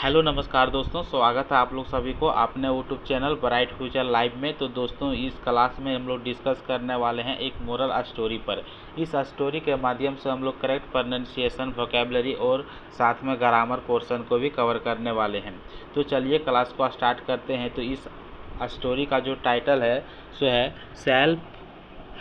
Hello नमस्कार दोस्तों, स्वागत है आप लोग सभी को अपने YouTube channel bright future live में। तो दोस्तों, इस क्लास में हम लोग डिस्कस करने वाले हैं एक मोरल स्टोरी पर। इस स्टोरी के माध्यम से हम लोग करेक्ट प्रोनाउंसिएशन, वोकैबुलरी और साथ में ग्रामर पोर्शन को भी कवर करने वाले हैं। तो चलिए क्लास को स्टार्ट करते हैं। तो इस स्टोरी का जो टाइटल है सो है self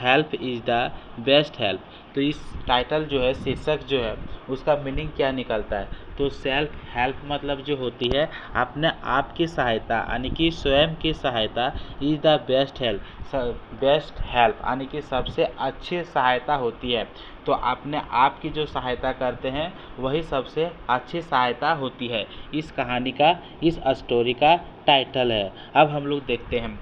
help is the best help. तो इस टाइटल जो है, शीर्षक जो है, उसका मीनिंग क्या निकलता है? तो सेल्फ हेल्प मतलब जो होती है अपने आप की सहायता, यानी कि स्वयं की सहायता, is the best help. Best help यानी कि सबसे अच्छी सहायता होती है। तो अपने आप की जो सहायता करते हैं वही सबसे अच्छी सहायता होती है। इस कहानी का, इस स्टोरी का टाइटल है। अब हम लोग देखते हैं।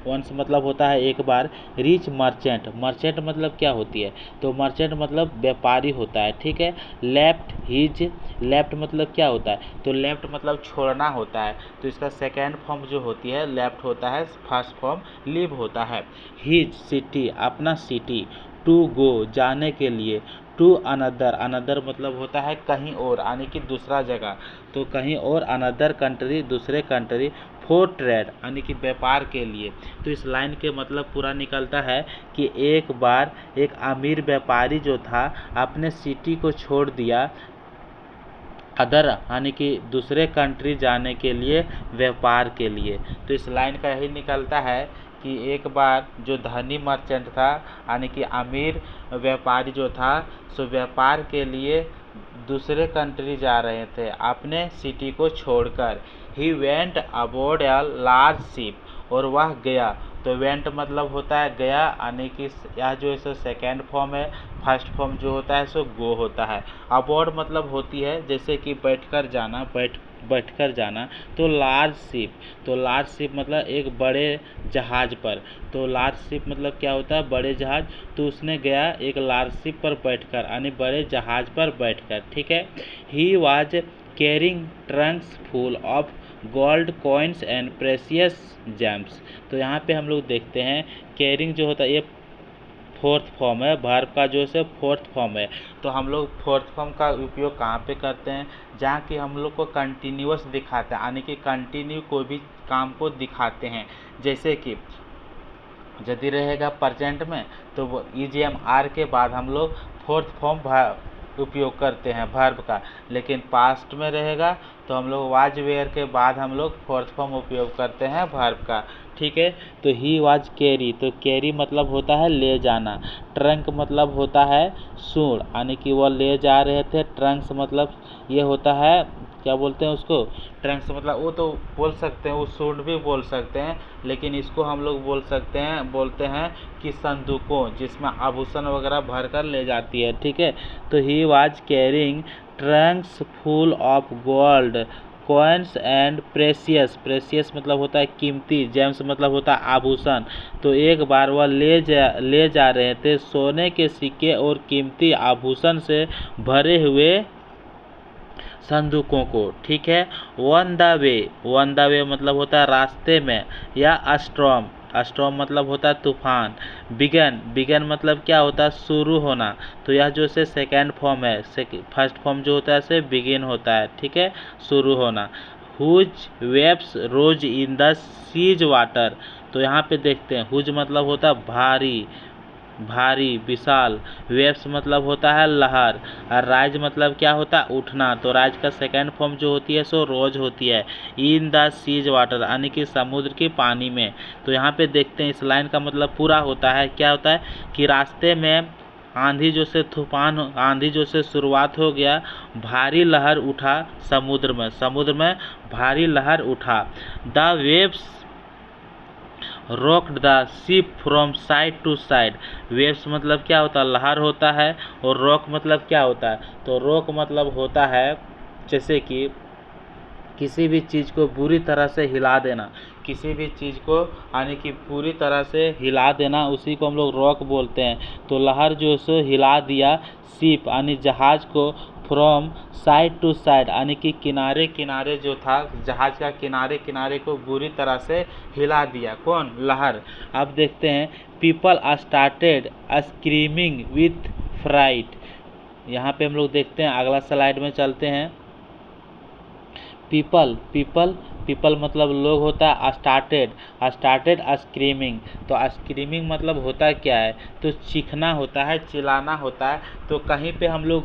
वंस मतलब होता है एक बार। रिच मर्चेंट, मर्चेंट मतलब क्या होती है? तो मर्चेंट मतलब व्यापारी होता है, ठीक है। लेफ्ट मतलब क्या होता है? तो लेफ्ट मतलब छोड़ना होता है। तो इसका सेकेंड फॉर्म जो होती है लेफ्ट होता है, फर्स्ट फॉर्म लीव होता है। हिज सिटी, अपना सिटी। टू गो, जाने के लिए। टू अनदर मतलब होता है कहीं और, यानी कि दूसरा जगह। तो कहीं और, अनदर कंट्री, दूसरे कंट्री। फॉर ट्रेड यानी कि व्यापार के लिए। तो इस लाइन के मतलब पूरा निकलता है कि एक बार एक अमीर व्यापारी जो था अपने सिटी को छोड़ दिया, अदर यानी कि दूसरे कंट्री जाने के लिए, व्यापार के लिए। तो इस लाइन का यही निकलता है कि एक बार जो धनी मर्चेंट था, यानी कि अमीर व्यापारी जो था, सो व्यापार के लिए दूसरे कंट्री जा रहे थे अपने सिटी को छोड़कर। He went aboard a large ship, और वह गया। तो वेंट मतलब होता है गया, यानी कि यह जो है सो सेकेंड फॉर्म है। फर्स्ट फॉर्म जो होता है सो गो होता है। अबोर्ड मतलब होती है जैसे कि बैठकर जाना, बैठकर जाना। तो लार्ज शिप, तो लार्ज शिप मतलब एक बड़े जहाज पर। तो लार्ज शिप मतलब क्या होता है? बड़े जहाज। तो उसने गया एक लार्ज शिप पर बैठकर, यानी बड़े जहाज पर बैठकर, ठीक है। He was carrying Trunks full of gold coins and precious James. तो यहाँ पे हम लोग देखते हैं कैरिंग जो होता है ये फोर्थ फॉर्म है, वर्ब का जो है फोर्थ फॉर्म है। तो हम लोग फोर्थ फॉर्म का उपयोग कहाँ पे करते हैं? जहाँ कि हम लोग को कंटिन्यूअस दिखाते हैं, यानी कि कंटिन्यू कोई भी काम को दिखाते हैं। जैसे कि यदि रहेगा प्रेजेंट में तो वो ईजीएम आर के बाद हम लोग फोर्थ फॉर्म उपयोग करते हैं वर्ब का। लेकिन पास्ट में रहेगा तो हम लोग वाज वेयर के बाद हम लोग फोर्थ फॉर्म उपयोग करते हैं वर्ब का, ठीक है। तो ही वाज कैरी, तो कैरी मतलब होता है ले जाना। ट्रंक मतलब होता है सूंड, यानी कि वह ले जा रहे थे। ट्रंक्स मतलब ये होता है, क्या बोलते हैं उसको? ट्रंक्स मतलब वो तो बोल सकते हैं, वो सूट भी बोल सकते हैं, लेकिन इसको हम लोग बोलते हैं कि संदूकों, जिसमें आभूषण वगैरह भर कर ले जाती है, ठीक है। तो he was carrying Trunks full of gold coins and precious मतलब होता है कीमती। जेम्स मतलब होता है आभूषण। तो एक बार वह ले जा रहे थे सोने के सिक्के और कीमती आभूषण से भरे हुए संदूकों को, ठीक है। वन द वे मतलब होता है रास्ते में, या स्टॉर्म मतलब होता है तूफान। बिगन मतलब क्या होता है? शुरू होना। तो यह जो से सेकेंड फॉर्म है, फर्स्ट फॉर्म जो होता है से बिगिन होता है, ठीक है, शुरू होना। Huge waves rose in the seas water. तो यहाँ पे देखते हैं हुज मतलब होता है भारी विशाल। वेव्स मतलब होता है लहर। और राइज मतलब क्या होता है? उठना। तो राइज का सेकेंड फॉर्म जो होती है सो रोज होती है। इन द सीज वाटर यानी कि समुद्र के पानी में। तो यहाँ पे देखते हैं इस लाइन का मतलब पूरा होता है, क्या होता है कि रास्ते में आंधी जो से तूफान, आंधी जो से शुरुआत हो गया, भारी लहर उठा समुद्र में भारी लहर उठा। The waves rocked the ship from side to side. Waves मतलब क्या होता है? लहर होता है। और रॉक मतलब क्या होता है? तो रॉक मतलब होता है जैसे कि किसी भी चीज़ को बुरी तरह से हिला देना, किसी भी चीज़ को यानी कि पूरी तरह से हिला देना, उसी को हम लोग रॉक बोलते हैं। तो लहर जो है सो हिला दिया शिप यानी जहाज़ को, फ्रॉम साइड टू साइड यानी कि किनारे किनारे जो था जहाज़ का, किनारे किनारे को बुरी तरह से हिला दिया। कौन? लहर। अब देखते हैं people started screaming with fright. यहाँ पे हम लोग देखते हैं, अगला स्लाइड में चलते हैं। पीपल पीपल पीपल मतलब लोग होता है। स्टार्टेड स्क्रीमिंग, तो स्क्रीमिंग मतलब होता क्या है, तो चीखना होता है, चिल्लाना होता है। तो कहीं पे हम लोग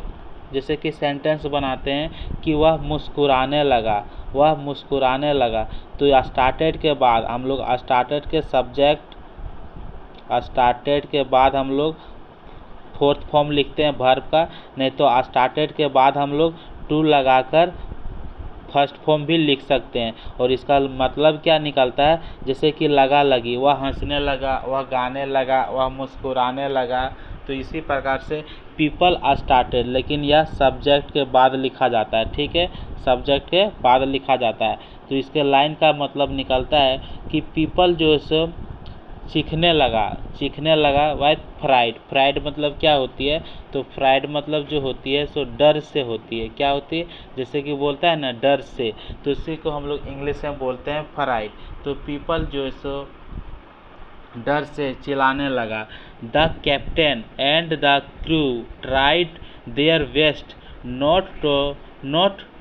जैसे कि सेंटेंस बनाते हैं कि वह मुस्कुराने लगा, वह मुस्कुराने लगा। तो स्टार्टेड के बाद हम लोग स्टार्टेड के सब्जेक्ट, स्टार्टेड के बाद हम लोग फोर्थ फॉर्म लिखते हैं वर्ब का, नहीं तो स्टार्टेड के बाद हम लोग टू लगाकर फर्स्ट फॉर्म भी लिख सकते हैं। और इसका मतलब क्या निकलता है, जैसे कि लगा लगी, वह हंसने लगा, वह गाने लगा, वह मुस्कुराने लगा। तो इसी प्रकार से पीपल स्टार्टेड, लेकिन यह सब्जेक्ट के बाद लिखा जाता है, ठीक है, सब्जेक्ट के बाद लिखा जाता है। तो इसके लाइन का मतलब निकलता है कि पीपल जो है सो चीखने लगा वाइथ फ्राइड मतलब क्या होती है, तो फ्राइड मतलब जो होती है सो डर से होती है। क्या होती है, जैसे कि बोलता है ना डर से, तो इसी को हम लोग इंग्लिश में बोलते हैं फ्राइड। तो पीपल जो है सो डर से चिल्लाने लगा। The captain and the crew tried their best not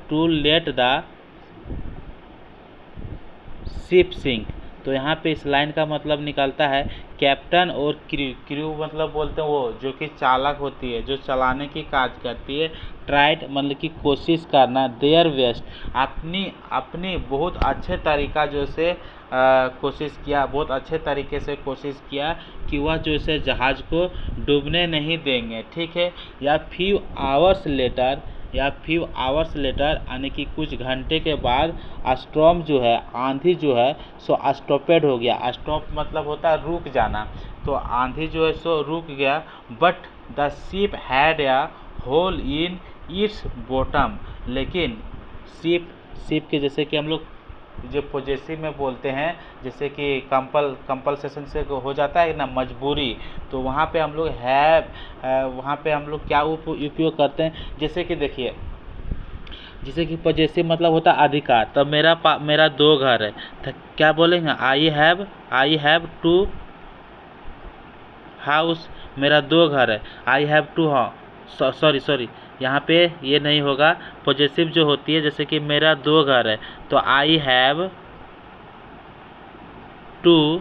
to let the ship sink. तो यहाँ पे इस लाइन का मतलब निकलता है कैप्टन और क्रू मतलब बोलते हैं वो जो कि चालक होती है, जो चलाने की काज करती है। ट्राइड मतलब कि कोशिश करना, देयर बेस्ट अपनी बहुत अच्छे तरीका जो से कोशिश किया, बहुत अच्छे तरीके से कोशिश किया कि वह जो से जहाज़ को डूबने नहीं देंगे, ठीक है। या फ्यू आवर्स लेटर यानी कि कुछ घंटे के बाद स्टॉर्म जो है, आंधी जो है सो स्टॉपेड हो गया। स्टॉप मतलब होता है रुक जाना, तो आंधी जो है सो रुक गया। But the ship had a hole in its bottom, लेकिन शिप के जैसे कि हम लोग जो पॉजेसिव में बोलते हैं, जैसे कि कंपलसेशन से हो जाता है ना मजबूरी, तो वहाँ पे हम लोग वहाँ पे हम लोग क्या उपयोग करते हैं, जैसे कि देखिए, जैसे कि पॉजेसिव मतलब होता है अधिकार। तो मेरा 2 घर है, तो क्या बोलेंगे, आई हैव 2 हाउस, मेरा 2 घर है। आई हैव 2 सॉरी यहाँ पे ये नहीं होगा। पॉजेसिव जो होती है, जैसे कि मेरा 2 घर है, तो आई हैव 2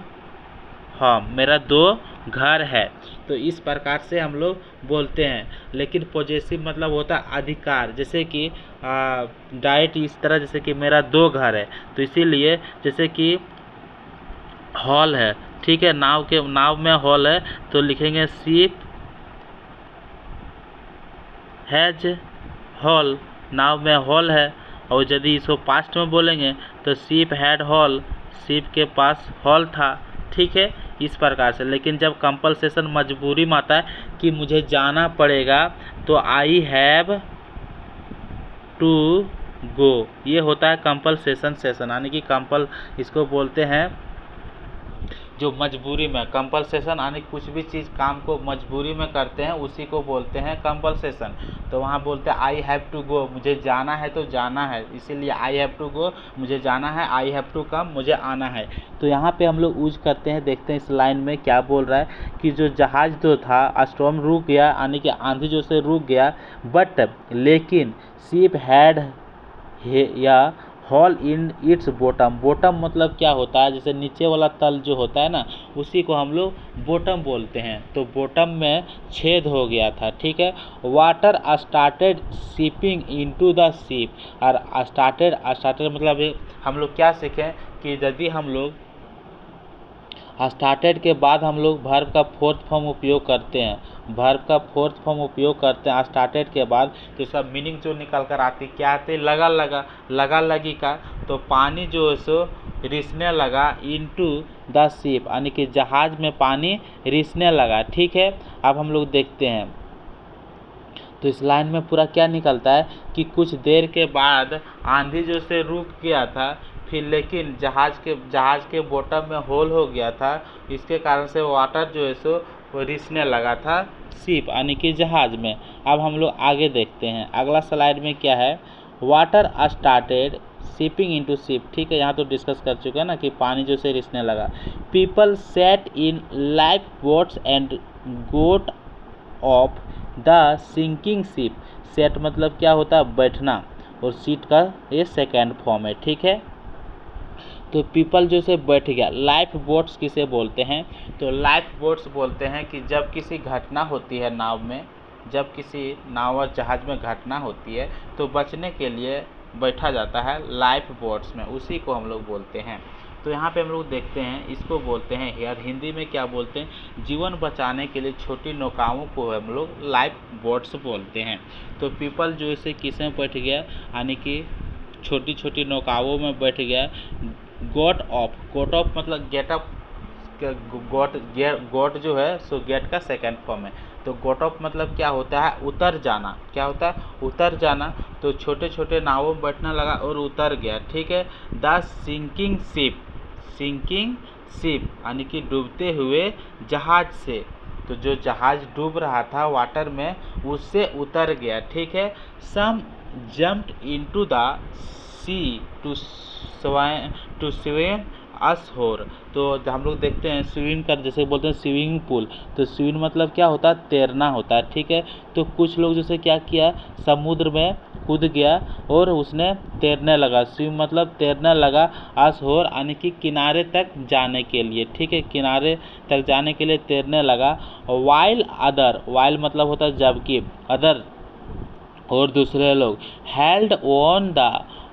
होम, मेरा 2 घर है। तो इस प्रकार से हम लोग बोलते हैं। लेकिन पॉजेसिव मतलब होता है अधिकार, जैसे कि डायरेक्ट इस तरह, जैसे कि मेरा 2 घर है, तो इसीलिए जैसे कि हॉल है, ठीक है, नाव में हॉल है, तो लिखेंगे शिप हैज हॉल, नाव में हॉल है। और यदि इसको पास्ट में बोलेंगे तो शिप हैड हॉल, शिप के पास हॉल था, ठीक है, इस प्रकार से। लेकिन जब कंपलसेशन मजबूरी में आता है कि मुझे जाना पड़ेगा, तो आई हैव टू गो, ये होता है कंपलसेशन यानी कि इसको बोलते हैं जो मजबूरी में कंपलसेशन, यानी कुछ भी चीज़ काम को मजबूरी में करते हैं उसी को बोलते हैं कंपलसेशन। तो वहाँ बोलते हैं आई हैव टू गो, मुझे जाना है तो जाना है, इसीलिए आई हैव टू गो, मुझे जाना है। आई हैव टू कम, मुझे आना है। तो यहाँ पे हम लोग यूज करते हैं, देखते हैं इस लाइन में क्या बोल रहा है कि जो जहाज़ जो था स्टॉर्म रुक गया, यानी कि आंधी जो से रुक गया, बट लेकिन शिप हैड या हॉल इन इट्स बॉटम मतलब क्या होता है, जैसे नीचे वाला तल जो होता है ना, उसी को हम लोग बॉटम बोलते हैं। तो बॉटम में छेद हो गया था, ठीक है। Water started seeping into the ship, और स्टार्टेड मतलब हम लोग क्या सीखें कि यदि हम लोग स्टार्टेड के बाद हम लोग वर्ब का फोर्थ फॉर्म उपयोग करते हैं, स्टार्टेड के बाद, तो इसका मीनिंग जो निकल कर आती क्या आती है, लगा लगी का। तो पानी जो है सो रिसने लगा इनटू द शिप, यानी कि जहाज में पानी रिसने लगा, ठीक है। अब हम लोग देखते हैं, तो इस लाइन में पूरा क्या निकलता है कि कुछ देर के बाद आंधी जो से रुक गया था, फिर लेकिन जहाज के बॉटम में होल हो गया था, इसके कारण से वाटर जो है सो वो रिसने लगा था शिप, यानी कि जहाज में। अब हम लोग आगे देखते हैं, अगला स्लाइड में क्या है, water started shipping into ship, ठीक है, यहाँ तो डिस्कस कर चुके हैं ना कि पानी जो से रिसने लगा। People set in life boats and got off the sinking ship, set मतलब क्या होता है, बैठना, और सीट का ये सेकेंड फॉर्म है, ठीक है। तो पीपल जो से बैठ गया। लाइफ बोट्स किसे बोलते हैं? तो लाइफ बोट्स बोलते हैं कि जब किसी घटना होती है नाव में, जब किसी नाव और जहाज़ में घटना होती है तो बचने के लिए बैठा जाता है लाइफ बोट्स में, उसी को हम लोग बोलते हैं। तो यहाँ पे हम लोग देखते हैं, इसको बोलते हैं यार हिंदी में क्या बोलते हैं, जीवन बचाने के लिए छोटी नौकाओं को हम लोग लाइफ बोट्स बोलते हैं। तो पीपल जो इसे किस में बैठ गया, यानी कि छोटी छोटी नौकाओं में बैठ गया। गोट ऑफ मतलब गेट अप, गोट जो है सो गेट का सेकेंड फॉर्म है। तो गोट ऑफ मतलब क्या होता है, उतर जाना। क्या होता है, उतर जाना। तो छोटे छोटे नावों में बैठने लगा और उतर गया, ठीक है। द सिंकिंग शिप यानी कि डूबते हुए जहाज से, तो जो जहाज डूब रहा था वाटर में उससे उतर गया, ठीक है। Some jumped into the sea to swim ashore. तो हम लोग देखते हैं स्विमिंग कर, जैसे बोलते हैं स्विमिंग पूल, तो स्विम मतलब क्या होता है, तैरना होता है, ठीक है। तो कुछ लोग जैसे क्या किया, समुद्र में कूद गया और उसने तैरने लगा। स्विम मतलब तैरने लगा, अशोर यानी कि किनारे तक जाने के लिए, ठीक है, किनारे तक जाने के लिए तैरने लगा। वाइल मतलब होता है जबकि, अदर और दूसरे लोग,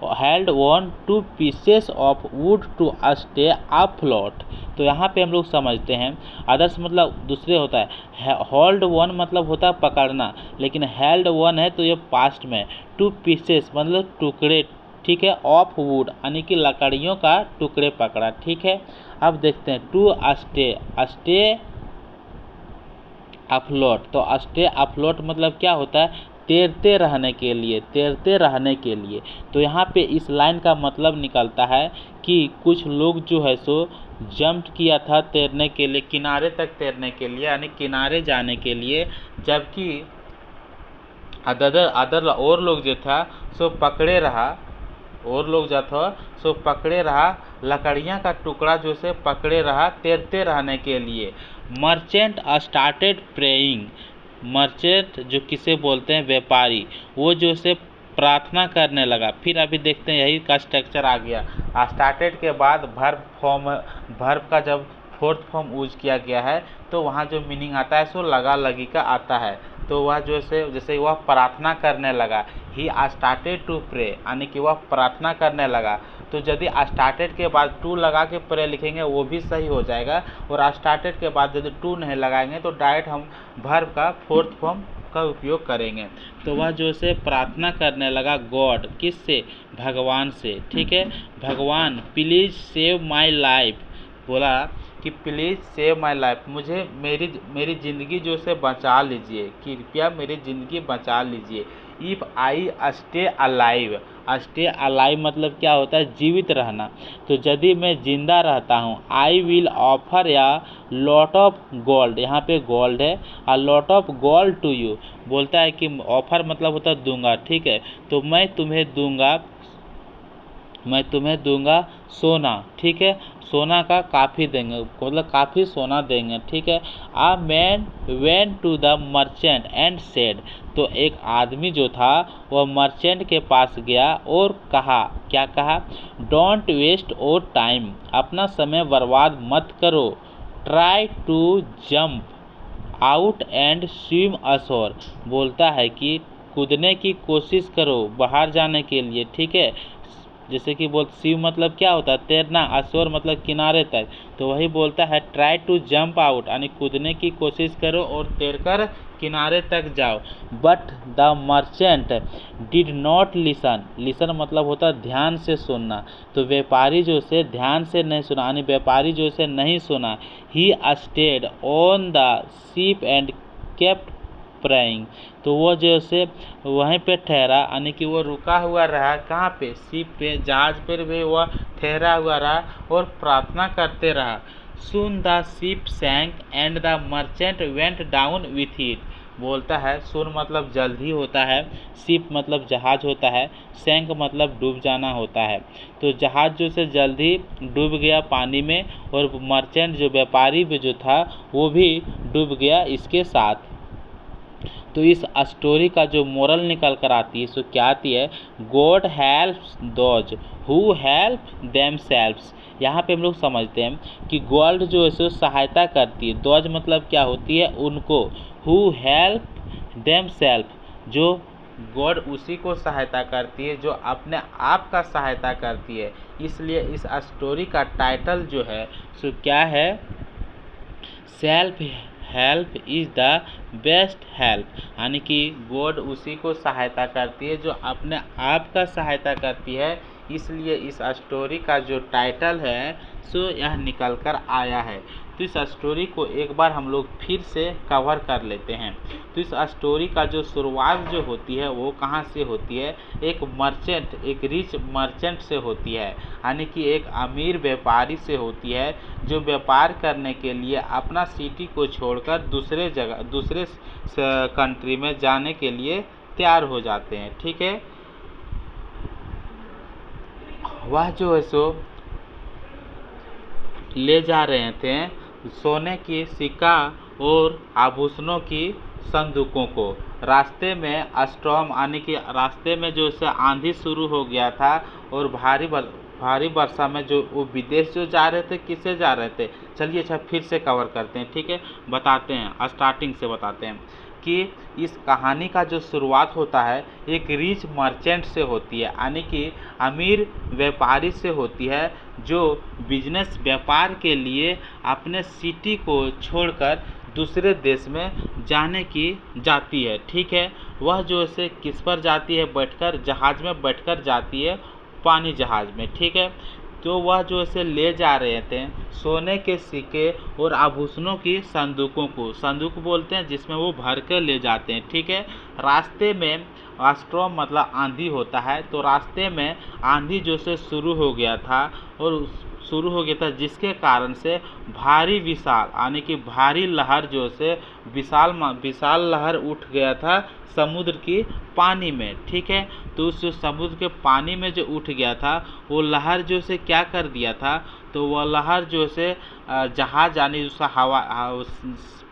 held on to pieces of wood to stay afloat. तो यहाँ पे हम लोग समझते हैं, अदर्स मतलब दूसरे होता है, होल्ड वन मतलब होता है पकड़ना, लेकिन हेल्ड वन है तो ये पास्ट में। टू पीसेस मतलब टुकड़े, ठीक है, ऑफ वुड यानी कि लकड़ियों का टुकड़े पकड़ा, ठीक है। अब देखते हैं टू स्टे अफ्लोट। तो स्टे अफ्लोट मतलब क्या होता है, तैरते रहने के लिए, तैरते रहने के लिए। तो यहाँ पे इस लाइन का मतलब निकलता है कि कुछ लोग जो है सो जंप किया था तैरने के लिए, किनारे तक तैरने के लिए, यानी किनारे जाने के लिए, जबकि अदर और लोग जो था सो पकड़े रहा, और लोग जो था सो पकड़े रहा, लकड़ियाँ का टुकड़ा जो से पकड़े रहा तैरते रहने के लिए। Merchant started praying. मर्चेंट जो किसे बोलते हैं, व्यापारी, वो जो से प्रार्थना करने लगा। फिर अभी देखते हैं यही का स्ट्रक्चर आ गया, स्टार्टेड के बाद वर्ब का जब फोर्थ फॉर्म यूज किया गया है तो वहाँ जो मीनिंग आता है सो लगा लगी का आता है। तो वह जो से जैसे वह प्रार्थना करने लगा, ही स्टार्टेड टू प्रे यानी कि वह प्रार्थना करने लगा। तो यदि स्टार्टेड के बाद टू लगा के प्रे लिखेंगे वो भी सही हो जाएगा, और स्टार्टेड के बाद यदि टू नहीं लगाएंगे तो डायरेक्ट हम वर्ब का फोर्थ फॉर्म का उपयोग करेंगे। तो वह जो से प्रार्थना करने लगा गॉड, किससे, भगवान से, ठीक है। भगवान प्लीज सेव माय लाइफ, बोला कि प्लीज़ सेव माय लाइफ, मुझे मेरी ज़िंदगी जो से बचा लीजिए, कृपया मेरी ज़िंदगी बचा लीजिए। इफ़ आई स्टे अलाइव मतलब क्या होता है, जीवित रहना। तो यदि मैं जिंदा रहता हूँ, I will offer a lot of gold, यहाँ पे गोल्ड है, a lot of gold to you, बोलता है कि ऑफर मतलब होता है दूंगा, ठीक है। तो मैं तुम्हें दूंगा सोना, ठीक है, सोना का काफ़ी देंगे, मतलब काफ़ी सोना देंगे, ठीक है। A man went to the merchant and said. तो एक आदमी जो था वह मर्चेंट के पास गया और कहा, क्या कहा, डोंट वेस्ट और टाइम, अपना समय बर्बाद मत करो। Try to jump out and swim ashore, बोलता है कि कूदने की कोशिश करो बाहर जाने के लिए, ठीक है। जैसे कि स्विम मतलब क्या होता है, तैरना, अशोर मतलब किनारे तक। तो वही बोलता है ट्राई टू जंप आउट यानी कूदने की कोशिश करो और तैरकर किनारे तक जाओ। But the merchant did not listen मतलब होता है ध्यान से सुनना। तो व्यापारी जो से ध्यान से नहीं सुना, यानी व्यापारी जो से नहीं सुना। He stayed on the ship and kept praying. तो वो जैसे वहीं पे ठहरा, यानी कि वो रुका हुआ रहा, कहाँ पे, शिप पे, जहाज पर भी वह ठहरा हुआ रहा और प्रार्थना करते रहा। Soon the ship sank and the merchant went down with it, बोलता है सुन मतलब जल्द ही होता है, शिप मतलब जहाज होता है, सैंक मतलब डूब जाना होता है। तो जहाज जो से जल्दी डूब गया पानी में, और मर्चेंट जो व्यापारी भी जो था वो भी डूब गया इसके साथ। तो इस स्टोरी का जो मोरल निकल कर आती है सो क्या आती है, God helps those who help themselves. यहाँ पे हम लोग समझते हैं कि गॉड जो है सो सहायता करती है, दोज मतलब क्या होती है, उनको, हु हेल्प देमसेल्फ, जो गॉड उसी को सहायता करती है जो अपने आप का सहायता करती है। इसलिए इस स्टोरी का टाइटल जो है सो क्या है, self help is the best help, यानी कि गॉड उसी को सहायता करती है जो अपने आप का सहायता करती है। इसलिए इस स्टोरी का जो टाइटल है सो यह निकल कर आया है। तो इस स्टोरी को एक बार हम लोग फिर से कवर कर लेते हैं। तो इस स्टोरी का जो शुरुआत जो होती है वो कहाँ से होती है, एक मर्चेंट, एक रिच मर्चेंट से होती है, यानी कि एक अमीर व्यापारी से होती है जो व्यापार करने के लिए अपना सिटी को छोड़कर दूसरे कंट्री में जाने के लिए तैयार हो जाते हैं। ठीक है, वह जो है सो ले जा रहे थे सोने की सिक्का और आभूषणों की संदूकों को। रास्ते में स्टॉर्म, यानी कि रास्ते में जो है आंधी शुरू हो गया था और भारी वर्षा में जो वो विदेश जो जा रहे थे, किससे जा रहे थे, चलिए अच्छा फिर से कवर करते हैं। ठीक है, बताते हैं, स्टार्टिंग से बताते हैं कि इस कहानी का जो शुरुआत होता है एक रिच मर्चेंट से होती है, यानी कि अमीर व्यापारी से होती है जो बिजनेस व्यापार के लिए अपने सिटी को छोड़कर दूसरे देश में जाने की जाती है। ठीक है, वह जो है किस पर जाती है, बैठकर जहाज़ में बैठकर जाती है, पानी जहाज़ में। ठीक है, तो वह जो है ले जा रहे थे सोने के सिक्के और आभूषणों की संदूकों को, संदूक बोलते हैं जिसमें वो भर कर ले जाते हैं। ठीक है, रास्ते में स्टॉर्म मतलब आंधी होता है, तो रास्ते में आंधी जो से शुरू हो गया था जिसके कारण से भारी विशाल, यानी कि भारी लहर जो से विशाल लहर उठ गया था समुद्र की पानी में। ठीक है, तो उस समुद्र के पानी में जो उठ गया था वो लहर जो से क्या कर दिया था, तो वह लहर जो से जहाज, यानी जो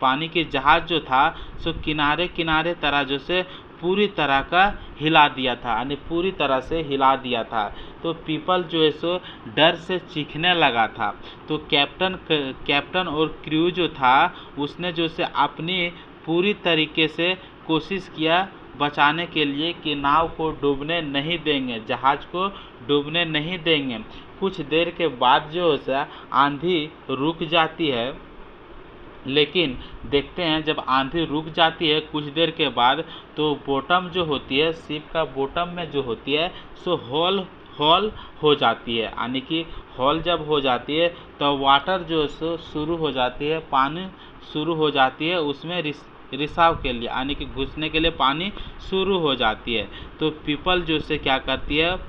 पानी के जहाज जो था सो किनारे तरह जो से पूरी तरह का हिला दिया था, यानी पूरी तरह से हिला दिया था। तो पीपल जो है सो डर से चीखने लगा था। तो कैप्टन और क्रू जो था उसने जो से अपनी पूरी तरीके से कोशिश किया बचाने के लिए कि नाव को डूबने नहीं देंगे, जहाज को डूबने नहीं देंगे। कुछ देर के बाद जो है आंधी रुक जाती है, लेकिन देखते हैं जब आंधी रुक जाती है कुछ देर के बाद, तो बॉटम जो होती है, शिप का बॉटम में जो होती है सो हॉल हो जाती है, यानी कि हॉल जब हो जाती है तो वाटर जो है शुरू हो जाती है, पानी शुरू हो जाती है उसमें रिसाव के लिए, यानी कि घुसने के लिए पानी शुरू हो जाती है। तो पीपल जो से क्या करती है,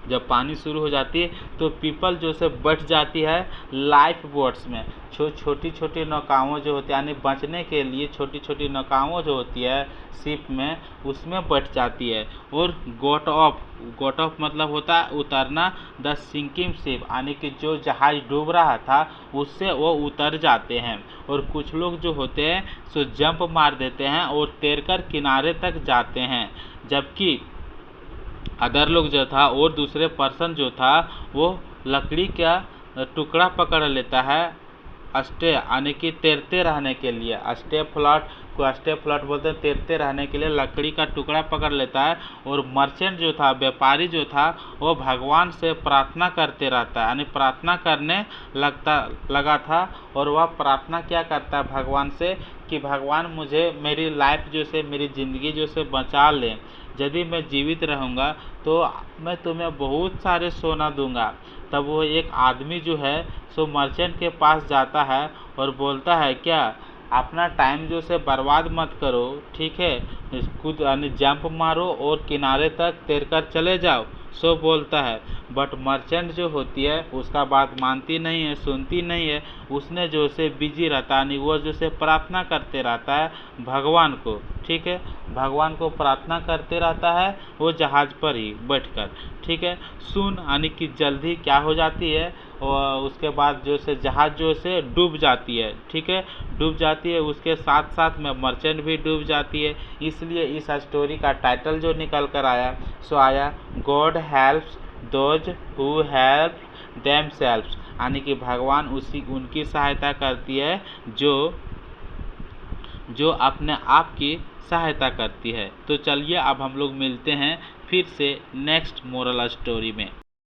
जब पानी शुरू हो जाती है तो पीपल जो से बैठ जाती है लाइफ बोट्स में, छोटी नौकाओं जो होती है, यानी बचने के लिए छोटी छोटी नौकाओं जो होती है शिप में, उसमें बैठ जाती है। और गोट ऑफ मतलब होता है उतरना, द सिंकिंग शिप, यानी कि जो जहाज डूब रहा था उससे वो उतर जाते हैं। और कुछ लोग जो होते हैं सो जंप मार देते हैं और तैरकर किनारे तक जाते हैं, जबकि अदर लोग जो था और दूसरे पर्सन जो था वो लकड़ी का टुकड़ा पकड़ लेता है, स्टे, यानी कि तैरते रहने के लिए, स्टे फ्लॉट बोलते हैं, तैरते रहने के लिए लकड़ी का टुकड़ा पकड़ लेता है। और मर्चेंट जो था, व्यापारी जो था, वो भगवान से प्रार्थना करते रहता है, यानी प्रार्थना करने लगा था। और वह प्रार्थना क्या करता है भगवान से कि भगवान मुझे मेरी लाइफ जो से, मेरी ज़िंदगी जो से बचा ले, यदि मैं जीवित रहूँगा तो मैं तुम्हें बहुत सारे सोना दूंगा। तब वो एक आदमी जो है सो मर्चेंट के पास जाता है और बोलता है क्या अपना टाइम जो से बर्बाद मत करो, ठीक है, खुद यानी जंप मारो और किनारे तक तैरकर चले जाओ, सो बोलता है, बट मर्चेंट जो होती है उसका बात मानती नहीं है, सुनती नहीं है। उसने जो से बिजी रहता है, वो जो से प्रार्थना करते रहता है भगवान को, ठीक है, भगवान को प्रार्थना करते रहता है वो जहाज पर ही बैठकर, ठीक है। सुन यानी कि जल्दी क्या हो जाती है, और उसके बाद जो से जहाज जो से डूब जाती है, ठीक है, डूब जाती है, उसके साथ साथ में मर्चेंट भी डूब जाती है। इसलिए इस स्टोरी का टाइटल जो निकल कर आया सो आया God helps those who help themselves, यानी कि भगवान उनकी सहायता करती है जो अपने आप की सहायता करती है। तो चलिए अब हम लोग मिलते हैं फिर से नेक्स्ट मोरल स्टोरी में।